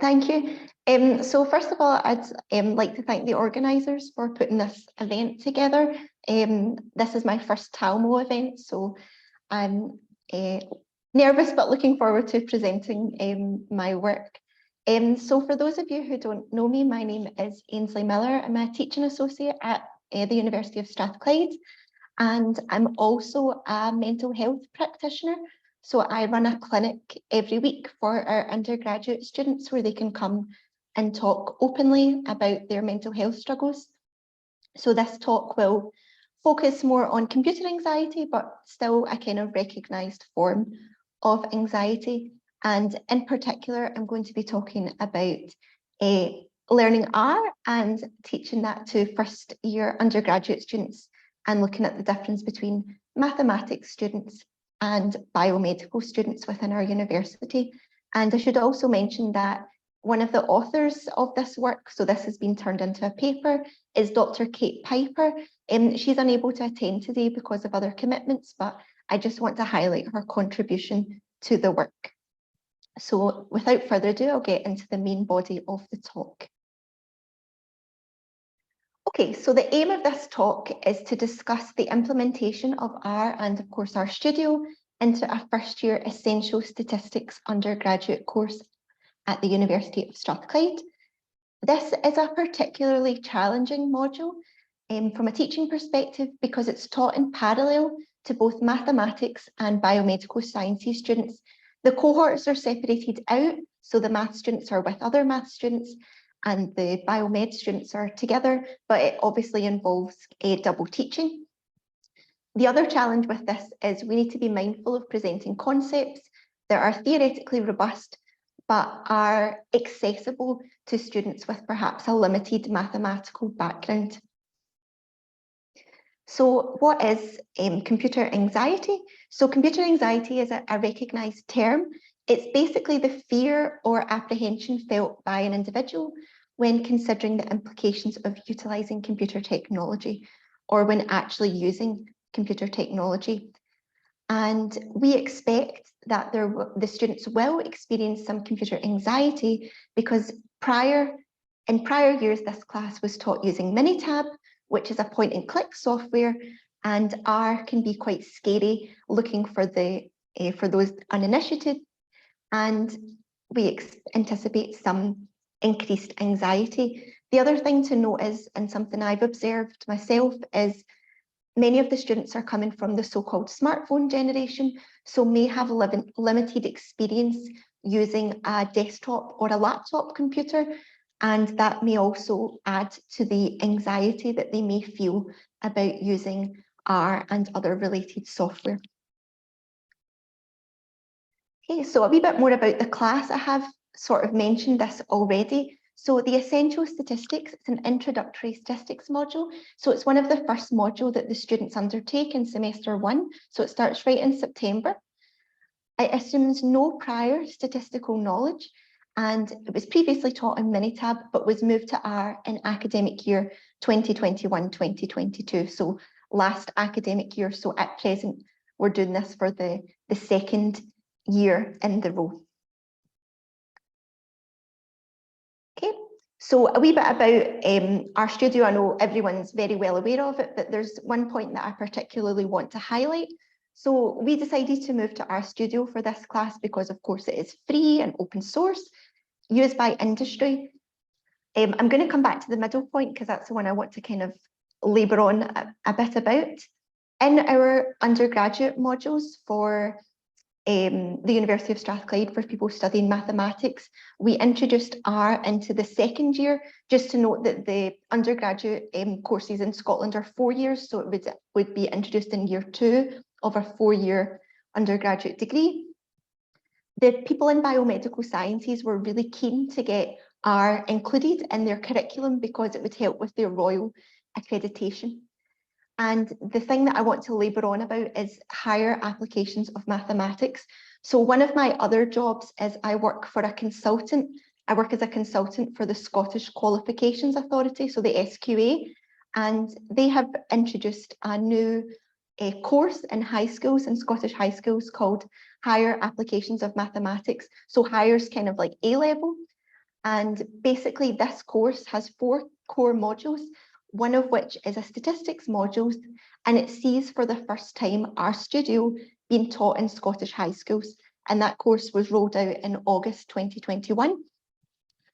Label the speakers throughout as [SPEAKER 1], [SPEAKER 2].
[SPEAKER 1] Thank you. So first of all, I'd like to thank the organisers for putting this event together. This is my first Talmo event, so I'm nervous but looking forward to presenting my work. So for those of you who don't know me, my name is Ainsley Miller. I'm a teaching associate at the University of Strathclyde, and I'm also a mental health practitioner. So I run a clinic every week for our undergraduate students where they can come and talk openly about their mental health struggles. So this talk will focus more on computer anxiety, but still a kind of recognised form of anxiety. And in particular, I'm going to be talking about learning R and teaching that to first year undergraduate students and looking at the difference between mathematics students and biomedical students within our university. And I should also mention that one of the authors of this work, so this has been turned into a paper, is Dr. Kate Piper. She's unable to attend today because of other commitments, but I just want to highlight her contribution to the work. So without further ado, I'll get into the main body of the talk. Okay, so the aim of this talk is to discuss the implementation of R and of course R Studio into a first year essential statistics undergraduate course at the University of Strathclyde. This is a particularly challenging module from a teaching perspective because it's taught in parallel to both mathematics and biomedical sciences students. The cohorts are separated out, so the math students are with other math students and the biomed students are together, but it obviously involves a double teaching. The other challenge with this is we need to be mindful of presenting concepts that are theoretically robust, but are accessible to students with perhaps a limited mathematical background. So what is computer anxiety? So computer anxiety is a recognised term. It's basically the fear or apprehension felt by an individual when considering the implications of utilising computer technology or when actually using computer technology. And we expect that the students will experience some computer anxiety because in prior years, this class was taught using Minitab, which is a point and click software, and R can be quite scary looking for those uninitiated, and we anticipate some increased anxiety. The other thing to note is, and something I've observed myself, is many of the students are coming from the so-called smartphone generation, so may have limited experience using a desktop or a laptop computer, and that may also add to the anxiety that they may feel about using R and other related software. Okay, so a wee bit more about the class. I have sort of mentioned this already. So the Essential Statistics, it's an introductory statistics module. So it's one of the first module that the students undertake in semester 1. So it starts right in September. It assumes no prior statistical knowledge, and it was previously taught in Minitab, but was moved to R in academic year 2021-2022. So last academic year. So at present, we're doing this for the second year in the row. Okay, so a wee bit about R Studio. I know everyone's very well aware of it, but there's one point that I particularly want to highlight. So we decided to move to R Studio for this class because, of course, it is free and open source, used by industry. I'm going to come back to the middle point because that's the one I want to kind of labour on a bit about. In our undergraduate modules for the University of Strathclyde, for people studying mathematics, we introduced R into the second year. Just to note that the undergraduate courses in Scotland are 4 years, so it would be introduced in year 2 of a 4-year undergraduate degree. The people in biomedical sciences were really keen to get R included in their curriculum because it would help with their royal accreditation. And the thing that I want to labour on about is higher applications of mathematics. So one of my other jobs is I work for a consultant. I work as a consultant for the Scottish Qualifications Authority, so the SQA, and they have introduced a new course in high schools, in Scottish high schools, called Higher Applications of Mathematics. So higher's kind of like A-level. And basically this course has 4 core modules, one of which is a statistics module, and it sees for the first time RStudio being taught in Scottish high schools. And that course was rolled out in August 2021.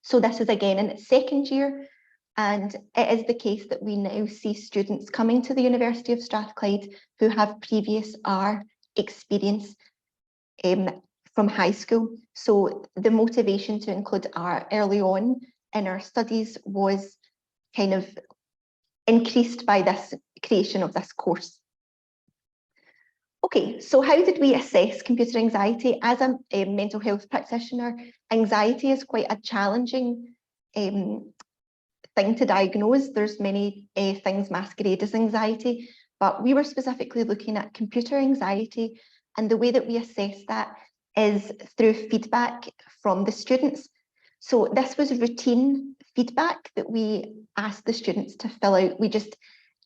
[SPEAKER 1] So this is again in its 2nd year, and it is the case that we now see students coming to the University of Strathclyde who have previous R experience from high school. So the motivation to include R early on in our studies was kind of increased by this creation of this course. Okay, so how did we assess computer anxiety? As a mental health practitioner, anxiety is quite a challenging thing to diagnose. There's many things masquerade as anxiety, but we were specifically looking at computer anxiety, and the way that we assess that is through feedback from the students. So this was routine feedback that we asked the students to fill out. We just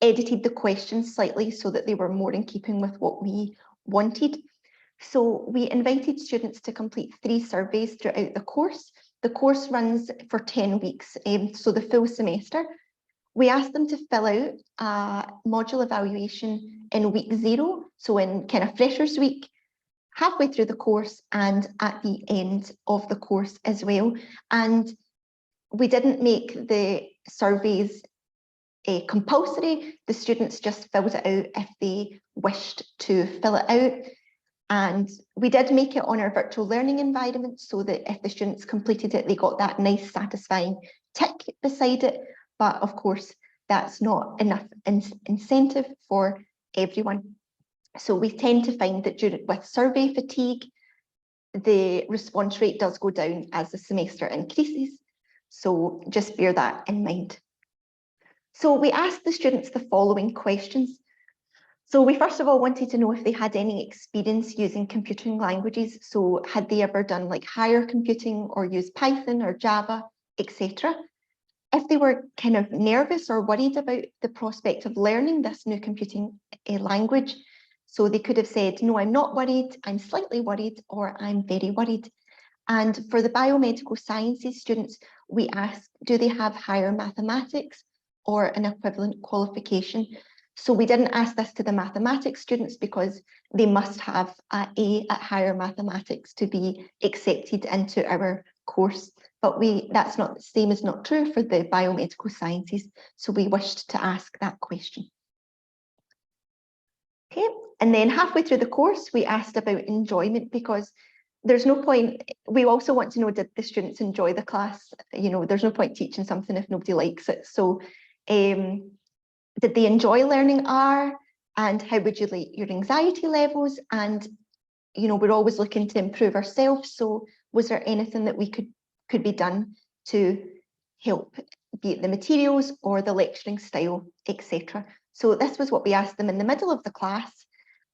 [SPEAKER 1] edited the questions slightly so that they were more in keeping with what we wanted. So we invited students to complete 3 surveys throughout the course. The course runs for 10 weeks, so the full semester. We asked them to fill out a module evaluation in week 0, so in kind of freshers week, halfway through the course and at the end of the course as well. And we didn't make the surveys compulsory. The students just filled it out if they wished to fill it out. And we did make it on our virtual learning environment so that if the students completed it, they got that nice satisfying tick beside it. But of course, that's not enough incentive for everyone. So we tend to find that with survey fatigue, the response rate does go down as the semester increases. So just bear that in mind. So we asked the students the following questions. So we first of all wanted to know if they had any experience using computing languages. So had they ever done like higher computing or used Python or Java, etc. If they were kind of nervous or worried about the prospect of learning this new computing language, so they could have said, no, I'm not worried, I'm slightly worried, or I'm very worried. And for the biomedical sciences students, we asked, do they have higher mathematics or an equivalent qualification? So we didn't ask this to the mathematics students because they must have an A at higher mathematics to be accepted into our course. But that's not the same as not true for the biomedical sciences. So we wished to ask that question. Okay, and then halfway through the course, we asked about enjoyment because there's no point, we also want to know, did the students enjoy the class? You know, there's no point teaching something if nobody likes it. So did they enjoy learning R? And how would you rate your anxiety levels? And, you know, we're always looking to improve ourselves. So was there anything that we could be done to help, be it the materials or the lecturing style, etc. So this was what we asked them in the middle of the class.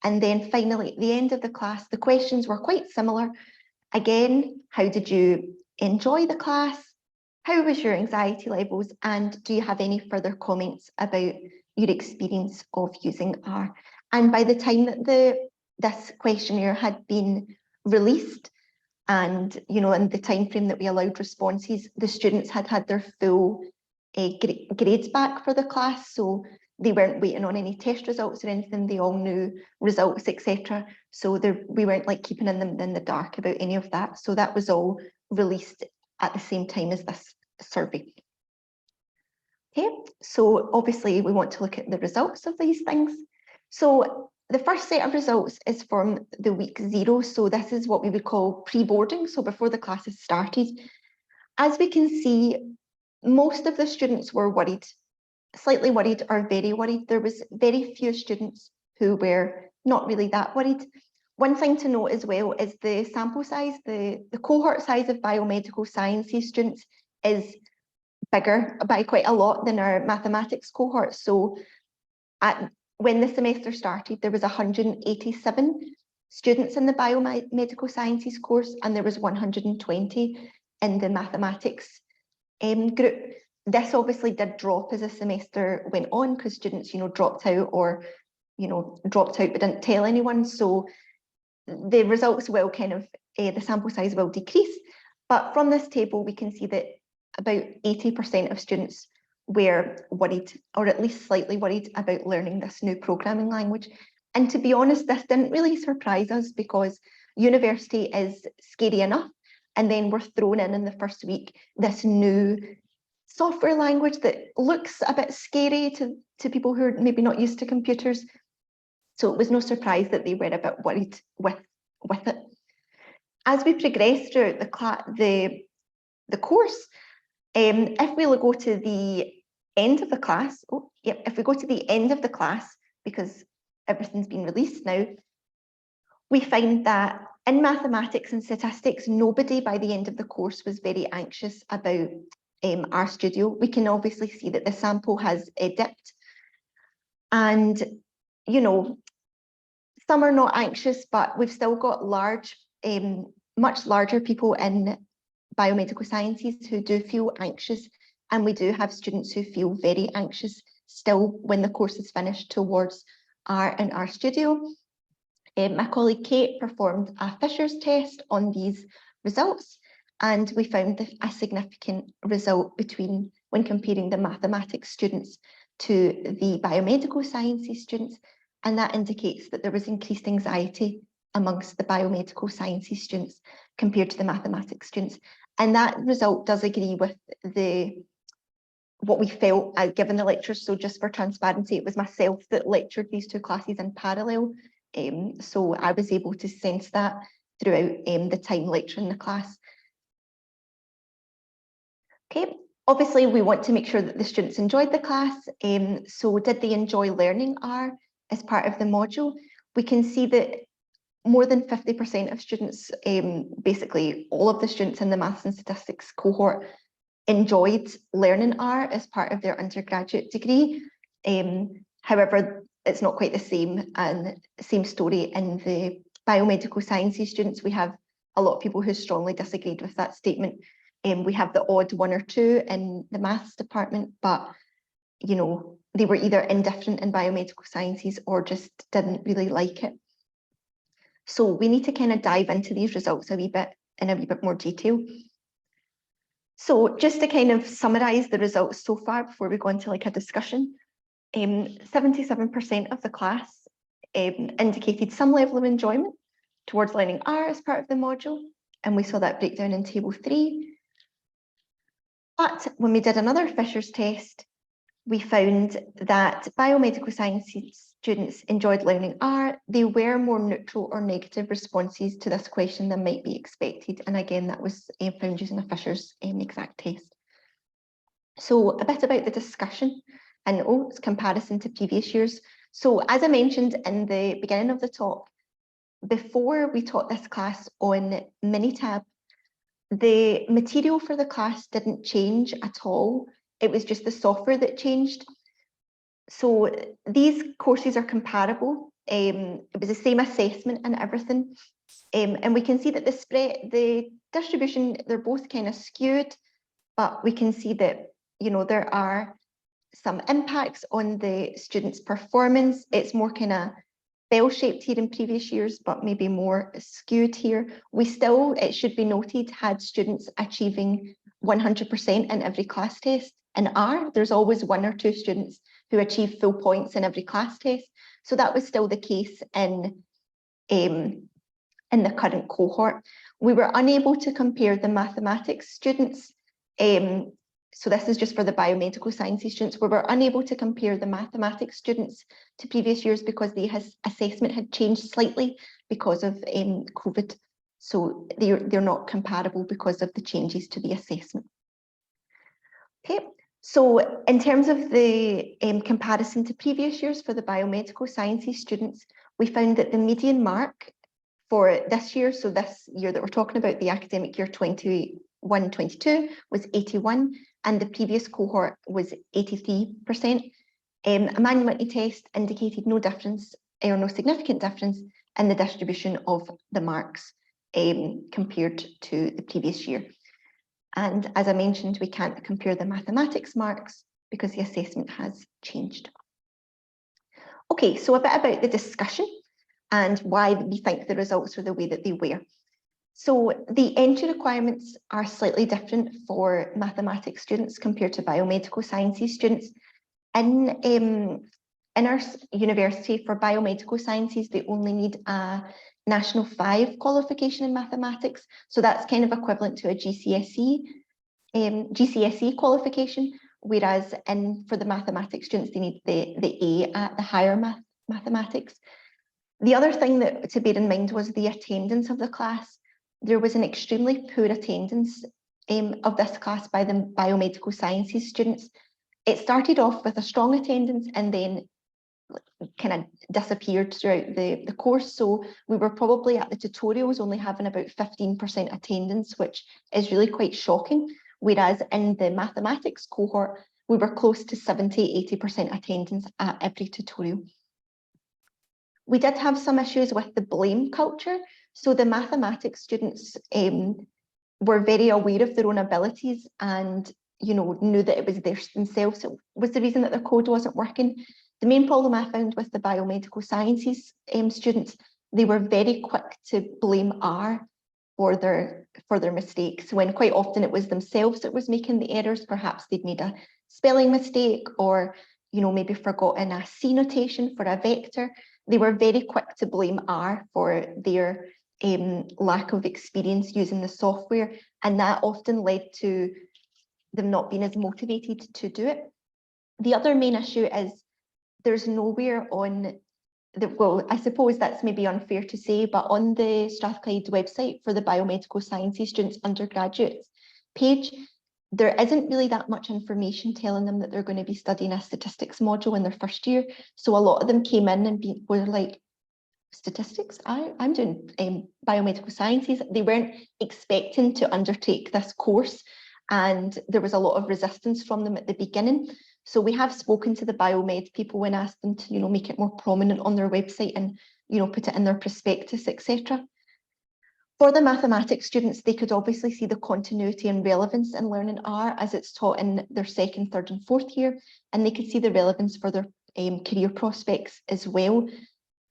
[SPEAKER 1] And then finally, at the end of the class, the questions were quite similar. Again, how did you enjoy the class? How was your anxiety levels? And do you have any further comments about your experience of using R? And by the time that this questionnaire had been released, and you know, in the time frame that we allowed responses, the students had their full grades back for the class. So they weren't waiting on any test results or anything. They all knew results, etc. So we weren't like keeping them in the dark about any of that. So that was all released at the same time as this survey. Okay, so obviously we want to look at the results of these things. So the first set of results is from the week 0. So this is what we would call pre-boarding, so before the classes started. As we can see, most of the students were worried, slightly worried or very worried. There was very few students who were not really that worried. One thing to note as well is the sample size, the cohort size of biomedical sciences students is bigger by quite a lot than our mathematics cohort. So when the semester started, there was 187 students in the biomedical sciences course, and there was 120 in the mathematics group. This obviously did drop as the semester went on because students, you know, dropped out or, you know, dropped out but didn't tell anyone. So the results will kind of, the sample size will decrease. But from this table, we can see that about 80% of students were worried, or at least slightly worried, about learning this new programming language. And to be honest, this didn't really surprise us because university is scary enough. And then we're thrown in the first week this new software language that looks a bit scary to people who are maybe not used to computers. So it was no surprise that they were a bit worried with it. As we progress throughout the course, if we go to the end of the class, if we go to the end of the class, because everything's been released now, we find that in mathematics and statistics, nobody by the end of the course was very anxious about RStudio. We can obviously see that the sample has dipped, and you know, some are not anxious, but we've still got much larger people in biomedical sciences who do feel anxious, and we do have students who feel very anxious still when the course is finished towards R and RStudio. My colleague Kate performed a Fisher's test on these results, and we found a significant result when comparing the mathematics students to the biomedical sciences students, and that indicates that there was increased anxiety amongst the biomedical sciences students compared to the mathematics students. And that result does agree with what we felt given the lectures. So just for transparency, it was myself that lectured these two classes in parallel. So I was able to sense that throughout the time lecturing the class. Okay, obviously we want to make sure that the students enjoyed the class. So did they enjoy learning R as part of the module? We can see that more than 50% of students, basically all of the students in the maths and statistics cohort, enjoyed learning R as part of their undergraduate degree. However, it's not quite the same story in the biomedical sciences students. We have a lot of people who strongly disagreed with that statement. We have the odd one or two in the maths department, but you know, they were either indifferent in biomedical sciences or just didn't really like it. So we need to kind of dive into these results in a wee bit more detail. So just to kind of summarize the results so far before we go into like a discussion, 77% of the class indicated some level of enjoyment towards learning R as part of the module, and we saw that breakdown in table 3. But when we did another Fisher's test, we found that biomedical sciences students enjoyed learning R. They were more neutral or negative responses to this question than might be expected. And again, that was found using a Fisher's exact test. So a bit about the discussion and its comparison to previous years. So as I mentioned in the beginning of the talk, before we taught this class on Minitab, the material for the class didn't change at all. It was just the software that changed. So these courses are comparable. It was the same assessment and everything. And we can see that the distribution, they're both kind of skewed, but we can see that, you know, there are some impacts on the students' performance. It's more kind of bell-shaped here in previous years, but maybe more skewed here. We still, it should be noted, had students achieving 100% in every class test. In R, there's always 1 or 2 students who achieve full points in every class test. So that was still the case in the current cohort. We were unable to compare the mathematics students. So this is just for the biomedical sciences students. We were unable to compare the mathematics students to previous years because the assessment had changed slightly because of COVID. So they're not comparable because of the changes to the assessment. Okay, so in terms of the comparison to previous years for the biomedical sciences students, we found that the median mark for this year, so this year that we're talking about, the academic year 21-22, was 81, and the previous cohort was 83%. A manuality test indicated no difference or no significant difference in the distribution of the marks compared to the previous year. And as I mentioned, we can't compare the mathematics marks because the assessment has changed. Okay, so a bit about the discussion and why we think the results are the way that they were. So the entry requirements are slightly different for mathematics students compared to biomedical sciences students. In our university for biomedical sciences, they only need a National 5 qualification in mathematics. So that's kind of equivalent to a GCSE qualification, whereas for the mathematics students, they need the A at the higher mathematics. The other thing that to bear in mind was the attendance of the class. There was an extremely poor attendance of this class by the biomedical sciences students. It started off with a strong attendance and then kind of disappeared throughout the course. So we were probably at the tutorials only having about 15% attendance, which is really quite shocking. Whereas in the mathematics cohort, we were close to 70–80% attendance at every tutorial. We did have some issues with the blame culture. So the mathematics students were very aware of their own abilities and knew that it was themselves. It was the reason that their code wasn't working. The main problem I found with the biomedical sciences students, they were very quick to blame R for their mistakes, when quite often it was themselves that was making the errors. Perhaps they'd made a spelling mistake or maybe forgotten a C notation for a vector. They were very quick to blame R for their lack of experience using the software, and that often led to them not being as motivated to do it. The other main issue is there's nowhere on well, I suppose that's maybe unfair to say, but on the Strathclyde website for the biomedical sciences students undergraduates page, there isn't really that much information telling them that they're going to be studying a statistics module in their first year. So a lot of them came in and were like, statistics? I'm doing biomedical sciences. They weren't expecting to undertake this course, and there was a lot of resistance from them at the beginning. So we have spoken to the biomed people and asked them to make it more prominent on their website and put it in their prospectus, etc. For the mathematics students, they could obviously see the continuity and relevance in learning R as it's taught in their second, third and fourth year, and they could see the relevance for their career prospects as well.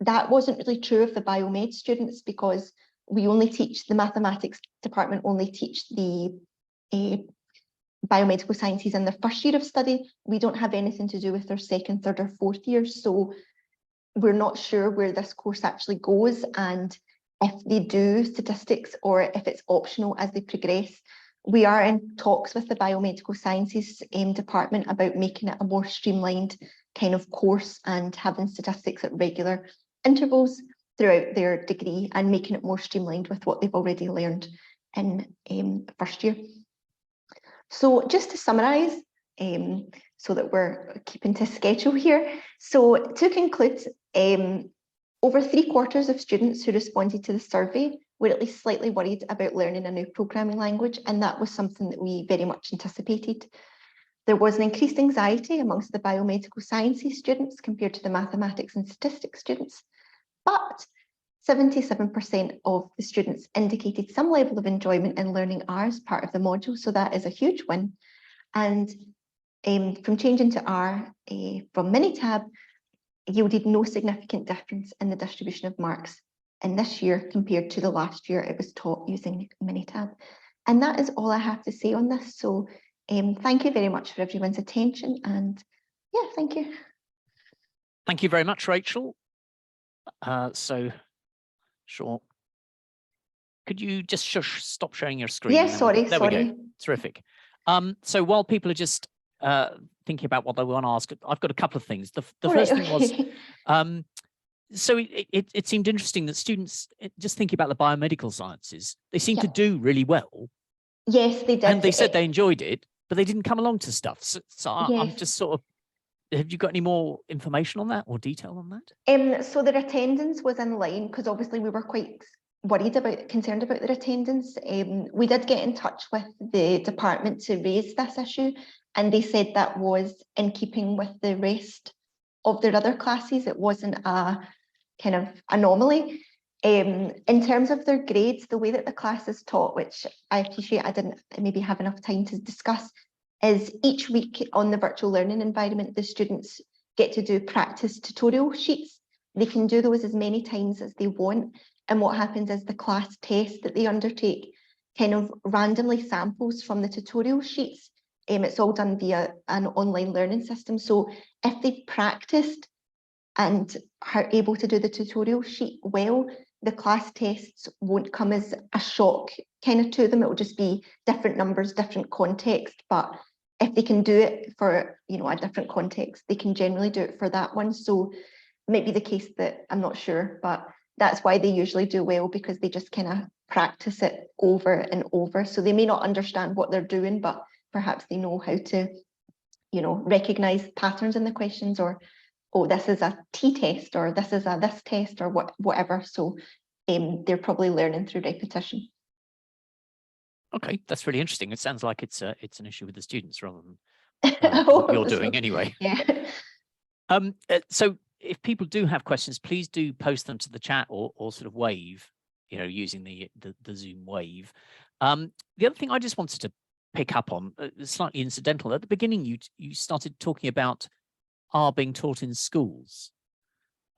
[SPEAKER 1] That wasn't really true of the biomed students, because we only teach, the mathematics department only teach the biomedical sciences in their first year of study. We don't have anything to do with their second, third or fourth years. So we're not sure where this course actually goes and if they do statistics or if it's optional as they progress. We are in talks with the biomedical sciences department about making it a more streamlined kind of course and having statistics at regular intervals throughout their degree and making it more streamlined with what they've already learned in first year. So just to summarise, so that we're keeping to schedule here. So to conclude, over 3/4 of students who responded to the survey were at least slightly worried about learning a new programming language, and that was something that we very much anticipated. There was an increased anxiety amongst the biomedical sciences students compared to the mathematics and statistics students, but 77% of the students indicated some level of enjoyment in learning R as part of the module, so that is a huge win. And from changing to R from Minitab yielded no significant difference in the distribution of marks in this year compared to the last year it was taught using Minitab. And that is all I have to say on this. So thank you very much for everyone's attention, and yeah, thank you.
[SPEAKER 2] Thank you very much, Rachel. Sure. Could you just stop sharing your screen?
[SPEAKER 1] Yes, sorry.
[SPEAKER 2] We go. Terrific. So while people are just thinking about what they want to ask, I've got a couple of things. The first thing was, so it seemed interesting that students, just thinking about the biomedical sciences, they seem to do really well.
[SPEAKER 1] Yes, they did.
[SPEAKER 2] And they said they enjoyed it, but they didn't come along to stuff. So
[SPEAKER 1] yes.
[SPEAKER 2] I'm just sort of, have you got any more information on that or detail on that?
[SPEAKER 1] So their attendance was in line, because obviously we were quite concerned about their attendance. We did get in touch with the department to raise this issue, and they said that was in keeping with the rest of their other classes. It wasn't a kind of anomaly. In terms of their grades, the way that the class is taught, which I appreciate I didn't maybe have enough time to discuss, is each week on the virtual learning environment, the students get to do practice tutorial sheets. They can do those as many times as they want. And what happens is the class test that they undertake kind of randomly samples from the tutorial sheets. It's all done via an online learning system. So if they practiced and are able to do the tutorial sheet well, the class tests won't come as a shock kind of to them. It will just be different numbers, different context. But if they can do it for, you know, a different context, they can generally do it for that one. So it might be the case that, I'm not sure, but that's why they usually do well, because they just kind of practice it over and over. So they may not understand what they're doing, but perhaps they know how to, you know, recognize patterns in the questions, or, oh, this is a T test, or this is a this test, or whatever. So they're probably learning through repetition.
[SPEAKER 2] Okay, that's really interesting. It sounds like it's an issue with the students rather than what you're doing anyway.
[SPEAKER 1] Yeah.
[SPEAKER 2] So if people do have questions, please do post them to the chat, or sort of wave, you know, using the Zoom wave. The other thing I just wanted to pick up on, slightly incidental, at the beginning you started talking about R being taught in schools.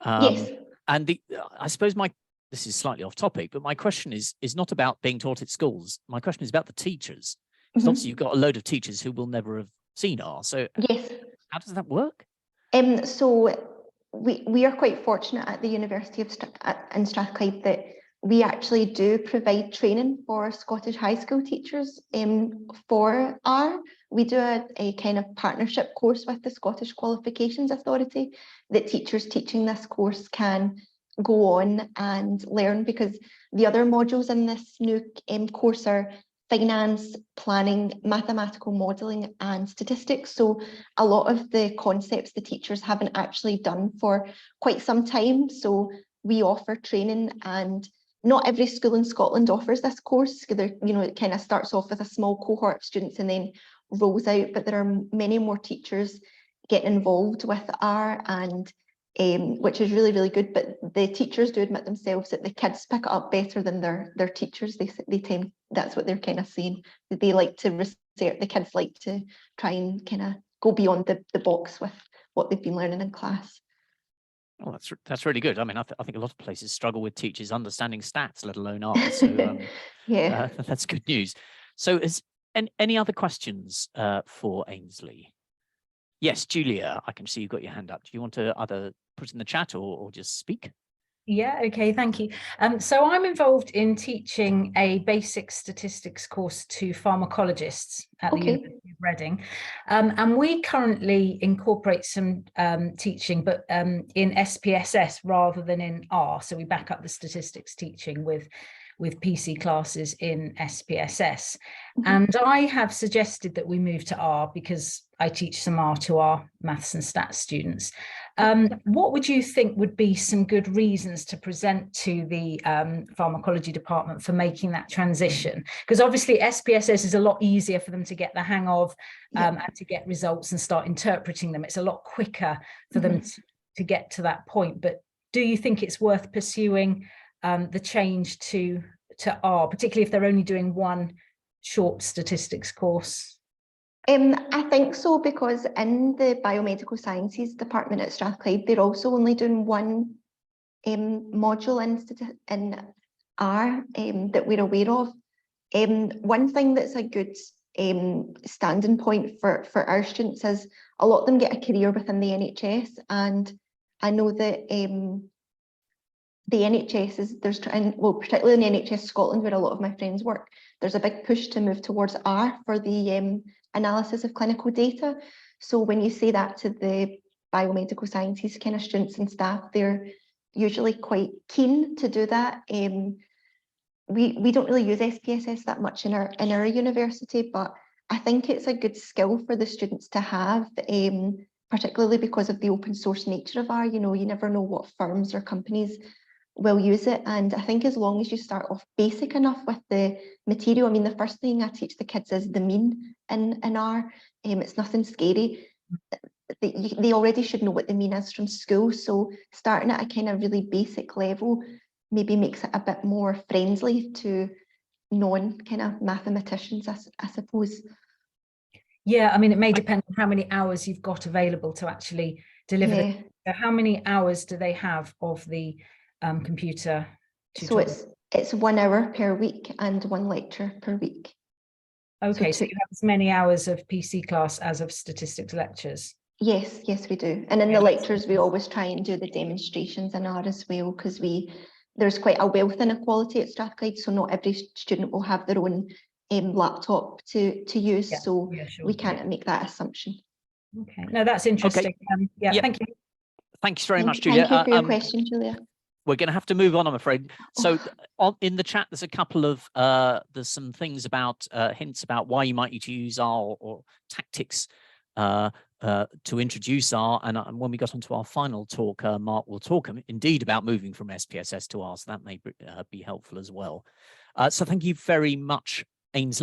[SPEAKER 1] Yes.
[SPEAKER 2] And I suppose this is slightly off topic, but my question is not about being taught at schools. My question is about the teachers. Because obviously you've got a load of teachers who will never have seen R. So
[SPEAKER 1] yes,
[SPEAKER 2] how does that work?
[SPEAKER 1] So we are quite fortunate at the University of in Strathclyde that we actually do provide training for Scottish high school teachers for R. We do a kind of partnership course with the Scottish Qualifications Authority that teachers teaching this course can go on and learn, because the other modules in this new course are finance, planning, mathematical modelling and statistics. So a lot of the concepts the teachers haven't actually done for quite some time. So we offer training, and not every school in Scotland offers this course. You know, it kind of starts off with a small cohort of students and then rolls out, but there are many more teachers getting involved with R, and which is really, really good. But the teachers do admit themselves that the kids pick it up better than their teachers. They tend, that's what they're kind of saying, that they like to research, the kids like to try and kind of go beyond the box with what they've been learning in class.
[SPEAKER 2] Oh, that's really good. I mean, I think a lot of places struggle with teachers understanding stats, let alone R. So
[SPEAKER 1] yeah,
[SPEAKER 2] that's good news. So any other questions for Ainsley? Yes, Julia, I can see you've got your hand up. Do you want to either put it in the chat or just speak?
[SPEAKER 3] Yeah, okay, thank you. So I'm involved in teaching a basic statistics course to pharmacologists at the University of Reading. And we currently incorporate some teaching, but in SPSS rather than in R. So we back up the statistics teaching with PC classes in SPSS. And I have suggested that we move to R because I teach some R to our maths and stats students. What would you think would be some good reasons to present to the pharmacology department for making that transition? Because obviously SPSS is a lot easier for them to get the hang of and to get results and start interpreting them. It's a lot quicker for them to get to that point. But do you think it's worth pursuing the change to R, particularly if they're only doing one short statistics course?
[SPEAKER 1] I think so, because in the Biomedical Sciences department at Strathclyde, they're also only doing one module in R that we're aware of. One thing that's a good standing point for our students is a lot of them get a career within the NHS, and I know that the NHS is, there's trying, well, particularly in the NHS Scotland, where a lot of my friends work, there's a big push to move towards R for the analysis of clinical data. So when you say that to the biomedical sciences kind of students and staff, they're usually quite keen to do that. We don't really use SPSS that much in our university, but I think it's a good skill for the students to have, particularly because of the open source nature of R. You know, you never know what firms or companies will use it, and I think as long as you start off basic enough with the material, I mean, the first thing I teach the kids is the mean in R. It's nothing scary. They already should know what the mean is from school, so starting at a kind of really basic level maybe makes it a bit more friendly to non kind of mathematicians, I suppose.
[SPEAKER 3] Yeah, I mean, it may depend on how many hours you've got available to actually deliver. So how many hours do they have of the computer
[SPEAKER 1] So it's 1 hour per week and 1 lecture per week.
[SPEAKER 3] Okay, so you have as many hours of PC class as of statistics lectures?
[SPEAKER 1] Yes, we do. And in the lectures, we always try and do the demonstrations in R as well, because there's quite a wealth inequality at Strathclyde, so not every student will have their own laptop to use, sure. We can't make that assumption.
[SPEAKER 3] Okay, no, that's interesting.
[SPEAKER 2] Okay.
[SPEAKER 3] Thank you.
[SPEAKER 2] Thanks very much, Julia.
[SPEAKER 1] Thank you for your question, Julia.
[SPEAKER 2] We're going to have to move on, I'm afraid. So in the chat, there's a couple of, there's some things about, hints about why you might need to use R or tactics to introduce R. And when we got onto our final talk, Mark will talk indeed about moving from SPSS to R, so that may be helpful as well. So thank you very much, Ainsley.